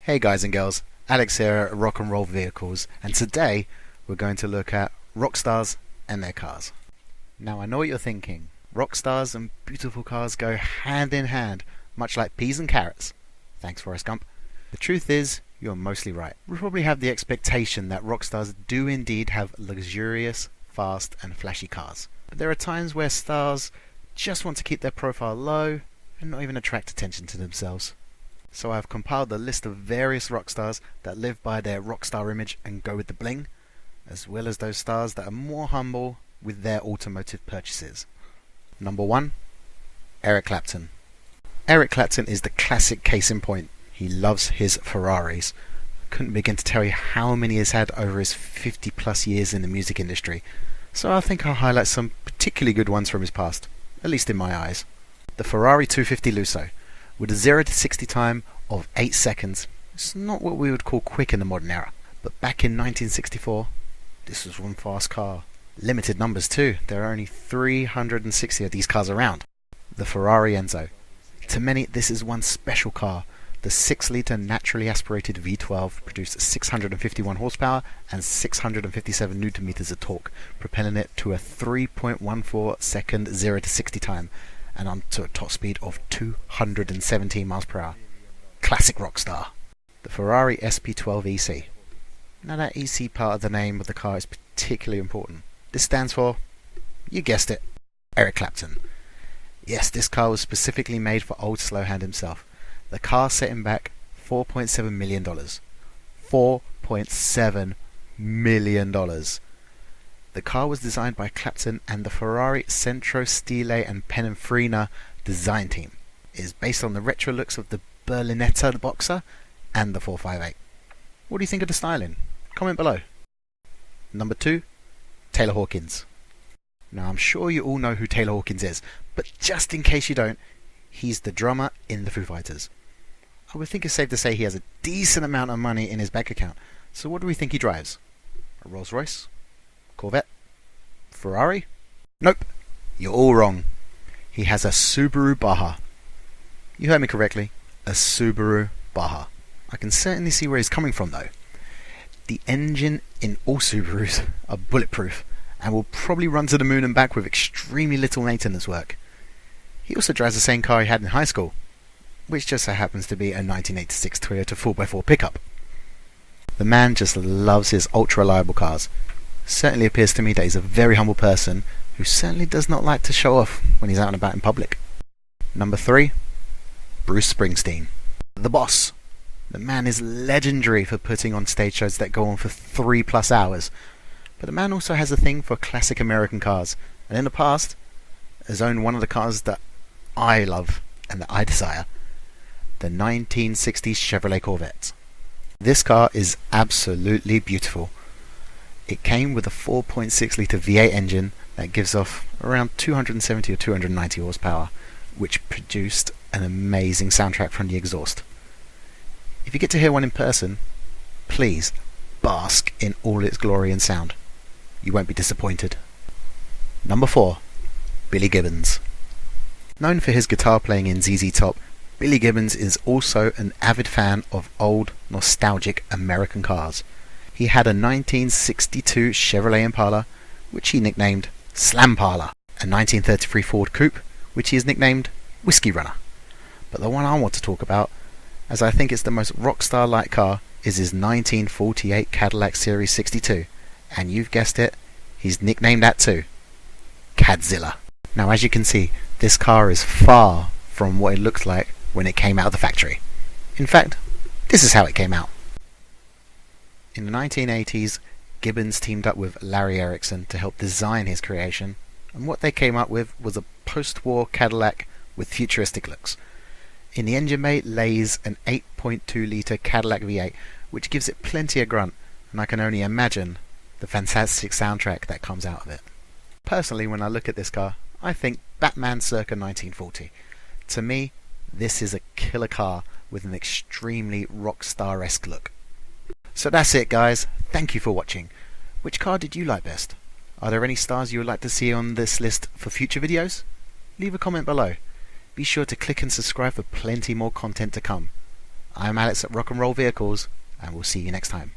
Hey guys and girls, Alex here at Rock and Roll Vehicles, and today we're going to look at rock stars and their cars. Now I know what you're thinking, rock stars and beautiful cars go hand in hand, much like peas and carrots. Thanks Forrest Gump. The truth is, you're mostly right. We probably have the expectation that rock stars do indeed have luxurious, fast and flashy cars. But there are times where stars just want to keep their profile low and not even attract attention to themselves. So I've compiled a list of various rock stars that live by their rock star image and go with the bling, as well as those stars that are more humble with their automotive purchases. Number 1, Eric Clapton. Eric Clapton is the classic case in point. He loves his Ferraris. Couldn't begin to tell you how many he's had over his 50 plus years in the music industry, so I think I'll highlight some particularly good ones from his past, at least in my eyes. The Ferrari 250 Lusso. With a 0 to 60 time of 8 seconds, it's not what we would call quick in the modern era. But back in 1964, this was one fast car. Limited numbers too, there are only 360 of these cars around. The Ferrari Enzo. To many, this is one special car. The 6-litre naturally aspirated V12 produced 651 horsepower and 657 Nm of torque, propelling it to a 3.14 second 0 to 60 time, and on to a top speed of 217 miles per hour. Classic rock star. The Ferrari SP12 EC. Now that EC part of the name of the car is particularly important. This stands for, you guessed it, Eric Clapton. Yes, this car was specifically made for old Slowhand himself. The car set him back $4.7 million. $4.7 million. The car was designed by Clapton and the Ferrari Centro Stile and Pininfarina design team. It is based on the retro looks of the Berlinetta Boxer and the 458. What do you think of the styling? Comment below. Number 2, Taylor Hawkins. Now I'm sure you all know who Taylor Hawkins is, but just in case you don't, he's the drummer in the Foo Fighters. I would think it's safe to say he has a decent amount of money in his bank account. So what do we think he drives? A Rolls Royce? Corvette? Ferrari? Nope, you're all wrong. He has a Subaru Baja. You heard me correctly, a Subaru Baja. I can certainly see where he's coming from though. The engine in all Subarus are bulletproof and will probably run to the moon and back with extremely little maintenance work. He also drives the same car he had in high school, which just so happens to be a 1986 Toyota 4x4 pickup. The man just loves his ultra-reliable cars. Certainly appears to me that he's a very humble person who certainly does not like to show off when he's out and about in public. Number 3, Bruce Springsteen. The Boss. The man is legendary for putting on stage shows that go on for 3+ hours. But the man also has a thing for classic American cars, and in the past has owned one of the cars that I love and that I desire, the 1960s Chevrolet Corvette. This car is absolutely beautiful. It came with a 4.6 litre V8 engine that gives off around 270 or 290 horsepower, which produced an amazing soundtrack from the exhaust. If you get to hear one in person, please bask in all its glory and sound. You won't be disappointed. Number 4, Billy Gibbons. Known for his guitar playing in ZZ Top, Billy Gibbons is also an avid fan of old, nostalgic American cars. He had a 1962 Chevrolet Impala, which he nicknamed Slampala, a 1933 Ford Coupe, which he has nicknamed Whiskey Runner. But the one I want to talk about, as I think it's the most rock star-like car, is his 1948 Cadillac Series 62, and you've guessed it, he's nicknamed that too, Cadzilla. Now as you can see, this car is far from what it looked like when it came out of the factory. In fact, this is how it came out. In the 1980s, Gibbons teamed up with Larry Erickson to help design his creation, and what they came up with was a post-war Cadillac with futuristic looks. In the engine bay lays an 8.2 litre Cadillac V8, which gives it plenty of grunt, and I can only imagine the fantastic soundtrack that comes out of it. Personally, when I look at this car, I think Batman circa 1940. To me, this is a killer car with an extremely rock star-esque look. So that's it guys, thank you for watching. Which car did you like best? Are there any stars you would like to see on this list for future videos? Leave a comment below. Be sure to click and subscribe for plenty more content to come. I'm Alex at Rock and Roll Vehicles, and we'll see you next time.